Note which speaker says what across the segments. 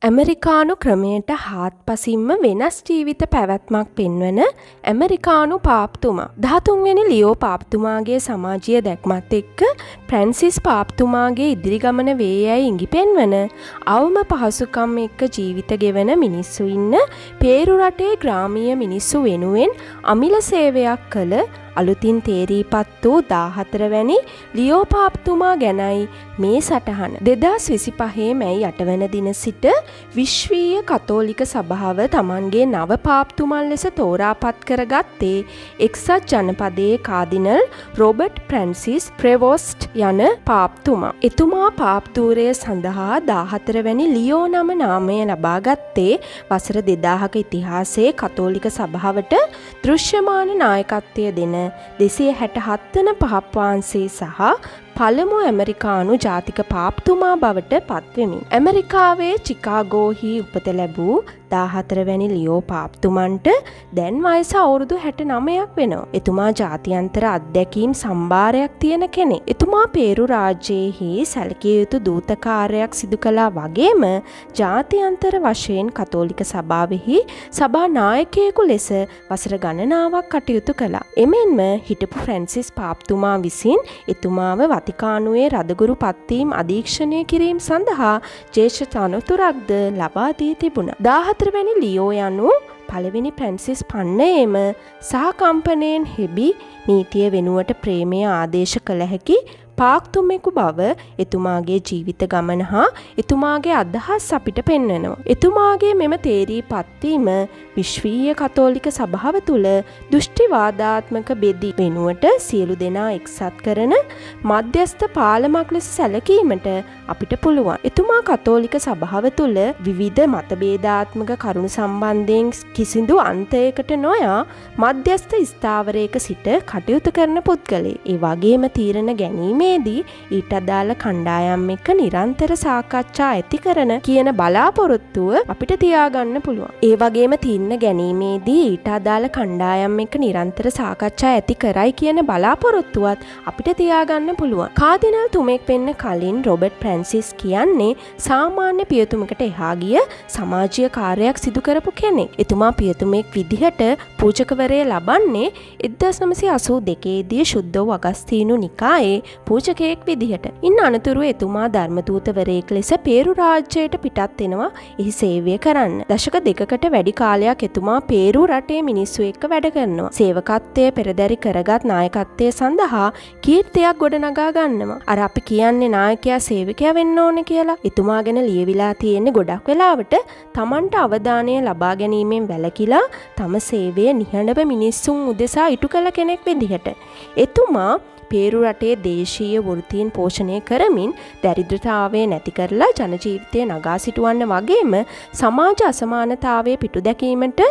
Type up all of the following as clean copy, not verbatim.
Speaker 1: ඇමරිකානු ක්‍රමයට හාත්පසින්ම වෙනස් ජීවිත පැවැත්මක් පෙන්වන ඇමරිකානු පාප්තුමා. 13 වෙනි ලියෝ පාප්තුමාගේ සමාජීය දැක්මත් එක්ක ප්‍රැන්සිස් පාප්තුමාගේ ඉදිරි ගමන වේ යැයි ඉඟි පෙන්වන අවම පහසුකම් එක්ක ජීවිත ගෙවන මිනිස්සු ඉන්න පේරු රටේ ග්‍රාමීය මිනිස්සු වෙනුවෙන් අමිල සේවයක් කළ අලුතින් තේරීපත් වූ 14 වැනි ලියෝ පාප්තුමා ගැනයි මේ සටහන. 2025 මැයි 8 වන දින සිට විශ්වීය කතෝලික සභාව තමන්ගේ නව පාප්තුමන් ලෙස තෝරාපත් කරගත්තේ එක්සත් ජනපදයේ කාදිනල් රොබර්ට් ප්‍රැන්සිස් ප්‍රෙවෝස්ට් යන පාප්තුමා. එතුමා පාප්තූරය සඳහා 14 වැනි ලියෝ නම නාමය ලබාගත්තේ වසර 2000ක ඉතිහාසයේ කතෝලික සභාවට දෘශ්‍යමාන නායකත්වය දෙන 267 වන පහප් වහන්සේ සහ පළමු ඇමරිකානු ජාතික පාප්තුමා බවට පත්වෙමින්. ඇමරිකාවේ චිකාගෝහි උපත ලැබූ 14 වැනි ලියෝ පාප්තුමන්ට දැන් වයස අවුරුදු 69ක් වෙනවා. එතුමා ජාත්‍යන්තර අත්දැකීම් සම්භාරයක් තියෙන කෙනෙක්. එතුමා පේරු රාජ්‍යයේහි සැලකිය යුතු දූතකාර්යයක් සිදු කළා වගේම ජාත්‍යන්තර වශයෙන් කතෝලික සභාවෙහි සභා නායකයෙකු ලෙස වසර ගණනාවක් කටයුතු කළා. එමෙන්ම හිටපු ෆ්‍රැන්සිස් පාප්තුමා විසින් එතුමාව වතිකානුවේ රදගුරු පත්වීම් අධීක්ෂණය කිරීම සඳහා ජේෂ්ඨ තනතුරක්ද ලබා දී තිබුණා. 14 වැනි ලියෝ යනු පළවෙනි ප්‍රැන්සිස් පන්නයේම සහකම්පනයෙන් හෙබි නීතිය වෙනුවට ප්‍රේමය ආදේශ කළ හැකි පාප්තුමෙකු බව එතුමාගේ ජීවිත ගමන හා එතුමාගේ අදහස් අපිට පෙන්වනවා. එතුමාගේ මෙම තේරී පත්වීම විශ්වීය කතෝලික සභාව තුළ දෘෂ්ටිවාදාත්මක බෙදි වෙනුවට සියලු දෙනා එක්සත් කරන මධ්‍යස්ථ පාලමක් ලෙස සැලකීමට අපිට පුළුවන්. එතුමා කතෝලික සභාව තුළ විවිධ මතභේදාත්මක කරුණු සම්බන්ධයෙන් කිසිදු අන්තයකට නොයා මධ්‍යස්ථ ස්ථාවරයක සිට කටයුතු කරන පුද්ගලයෙක්. ඒ වගේම තීරණ ගැනීම ඊට අදාළ කණ්ඩායම් එක්ක නිරන්තර සාකච්ඡා ඇති කරන කියන බලාපොරොත්තුව අපිට තියාගන්න පුළුවන්. ඒ වගේම තීරණ ගැනීමේදී ඊට අදාළ කණ්ඩායම් එක්ක නිරන්තර සාකච්ඡා ඇති කරයි කියන බලාපොරොත්තුවත් අපිට තියාගන්න පුළුවන්. කාදිනල් තුමෙක් වෙන්න කලින් රොබර්ට් ප්‍රැන්සිස් කියන්නේ සාමාන්‍ය පියතුමකට එහා ගිය සමාජීය කාර්යයක් සිදු කරපු කෙනෙක්. එතුමා පියතුමෙක් විදිහට පූජකවරය ලබන්නේ 1982 දී ශුද්ධ වූ අගස්තීනු නිකායේ පූජකයෙක් විදිහට. ඉන් අනතුරුව එතුමා ධර්මදූතවරයෙක් ලෙස පේරු රාජ්‍යයට පිටත් වෙනවා එහි සේවය කරන්න. දශක දෙකකට වැඩි කාලයක් එතුමා පේරු රටේ මිනිස්සු එක්ක වැඩ කරනවා. සේවකත්වයේ පෙරදරි කරගත් නායකත්වය සඳහා කීර්තියක් ගොඩනගා ගන්නවා. අර අපි කියන්නේ නායකයා සේවකයා වෙන්න ඕනේ කියලා. එතුමා ගැන ලියවිලා තියෙන්නේ ගොඩක් වෙලාවට Tamanට අවධානය ලබා ගැනීමෙන් වැළකීලා තම සේවය නිහඬව මිනිස්සුන් උදෙසා ඉටු කළ කෙනෙක් විදිහට. එතුමා පේරු රටේ දේශීය වෘත්තීන් පෝෂණය කරමින් දරිද්‍රතාවය නැති කරලා ජනජීවිතය නගා සිටුවන්න වගේම සමාජ අසමානතාවය පිටු දැකීමට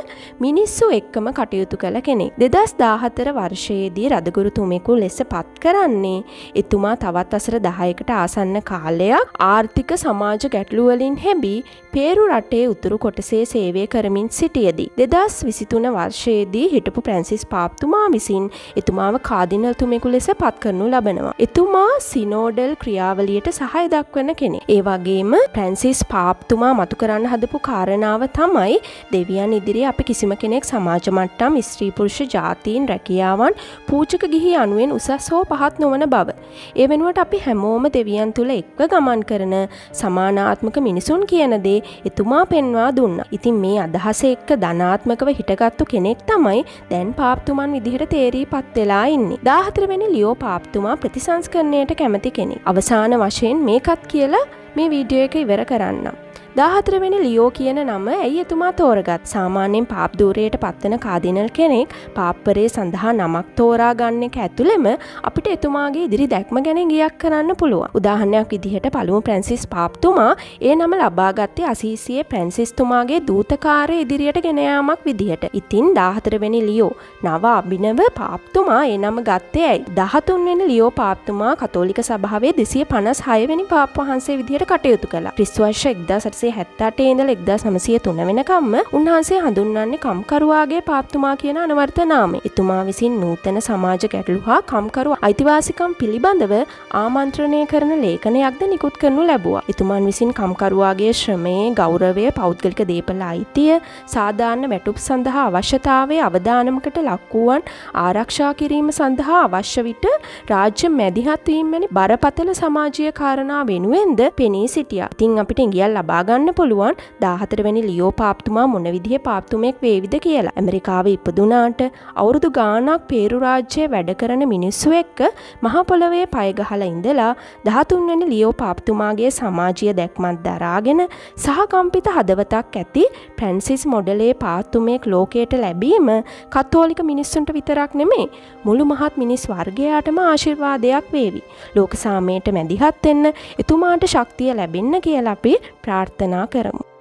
Speaker 1: මිනිස්සු එක්කම කටයුතු කළ කෙනෙක්. 2014 වර්ෂයේදී රදගුරු තුමෙකු ලෙස පත් කරන්නේ එතුමා තවත් වසර 10කට ආසන්න කාලයක් ආර්ථික සමාජ ගැටලු වලින් හැබි පේරු රටේ උතුරු කොටසේ සේවය කරමින් සිටියේදී 2023 වර්ෂයේදී හිටපු ප්‍රැන්සිස් පාප්තුමා විසින් එතුමාව කාදිනල් තුමෙකු ලෙස පත් කරනු ලබනවා. එතුමා සිනෝඩල් ක්‍රියාවලියට සහාය දක්වන කෙනෙක්. ඒ වගේම ප්‍රැන්සිස් පාප්තුමා මතු කරන්න හදපු කාරණාව තමයි දෙවියන් ඉදිරියේ අපි කිසිම කෙනෙක් සමාජ මට්ටම් ස්ත්‍රී පුරුෂ ජාතීන් රැකියාවන් පූජක ගිහි යනුවෙන් උසස් හෝ පහත් නොවන බව. ඒ වෙනුවට අපි හැමෝම දෙවියන් තුල එක්ව ගමන් කරන සමානාත්මක මිනිසුන් කියන දේ එතුමා පෙන්වා දුන්නා. ඉතින් මේ අදහස එක්ක ධනාත්මකව හිටගත්තු කෙනෙක් තමයි දැන් පාප්තුමන් විදිහට තේරීපත් වෙලා ඉන්නේ. 14 වෙනි ලියෝ පාප්තුමා ප්‍රතිසංස්කරණයට කැමති කෙනෙක්. අවසාන වශයෙන් මේකත් කියලා මේ වීඩියෝ එක ඉවර කරන්නම්. 14 වෙනි ලියෝ කියන නම ඇයි එතුමා තෝරගත්? සාමාන්‍යයෙන් පාප් ධූරයට පත්වන කාදිනල් කෙනෙක් පාප්පරේ සඳහා නමක් තෝරා ගන්න එක ඇතුළෙම අපිට එතුමාගේ ඉදිරි දැක්ම ගැන ගියක් කරන්න පුළුවන්. උදාහරණයක් විදිහට පළමු ප්‍රැන්සිස් පාප්තුමා ඒ නම ලබාගත්තේ අසීසියේ ප්‍රැන්සිස් තුමාගේ දූතකාරය ඉදිරියට ගෙන යාමක් විදිහට. ඉතින් 14 වෙනි ලියෝ නව අභිනව පාප්තුමා ඒ නම ගත්තේ ඇයි? 13 වෙනි ලියෝ පාප්තුමා කතෝලික සභාවේ 256 වෙනි පාප් වහන්සේ විදිහට කටයුතු කළා. ක්‍රිස්තු වර්ෂ 1700 1978 ඉඳලා 1903 වෙනකම්ම උන්වහන්සේ හඳුන්වන්නේ කම්කරුවාගේ පාප්තුමා කියන අනවර්ථ නාමයෙන්. එතුමා විසින් නූතන සමාජ ගැටලු හා කම්කරු අයිතිවාසිකම් පිළිබඳව ආමන්ත්‍රණය කරන ලේඛනයක්ද නිකුත් කරනු ලැබුවා. එතුමන් විසින් කම්කරුවාගේ ශ්‍රමයේ ගෞරවය, පෞද්ගලික දේපල අයිතිය, සාධාරණ වැටුප් සඳහා අවශ්‍යතාවයේ අවදානමකට ලක්වුවන් ආරක්ෂා කිරීම සඳහා අවශ්‍ය විට රාජ්‍ය මැදිහත් වීම වැනි බරපතල සමාජීය කාරණා වෙනුවෙන්ද පෙනී සිටියා. ඉතින් අපිට ඉඟියක් ලබා ගන්න පුළුවන් 14 වෙනි ලියෝ පාප්තුමා මොන විදිහේ පාප්තුමෙක් වේවිද කියලා. ඇමරිකාවේ ඉපදුනාට අවුරුදු ගාණක් පේරු රාජ්‍යයේ වැඩ කරන මිනිස්සු එක්ක මහ පොළොවේ පය ගහලා ඉඳලා 13 වෙනි ලියෝ පාප්තුමාගේ සමාජීය දැක්මත් දරාගෙන සහකම්පිත හදවතක් ඇති ෆ්‍රැන්සිස් මොඩලේ පාප්තුමෙක් ලෝකයට ලැබීම කතෝලික මිනිස්සුන්ට විතරක් නෙමෙයි මුළු මහත් මිනිස් වර්ගයාටම ආශිර්වාදයක් වේවි. ලෝක සාමයට මැදිහත් වෙන්න එතුමාට ශක්තිය ලැබෙන්න කියලා අපි ප්‍රාර්ථනා කරමු.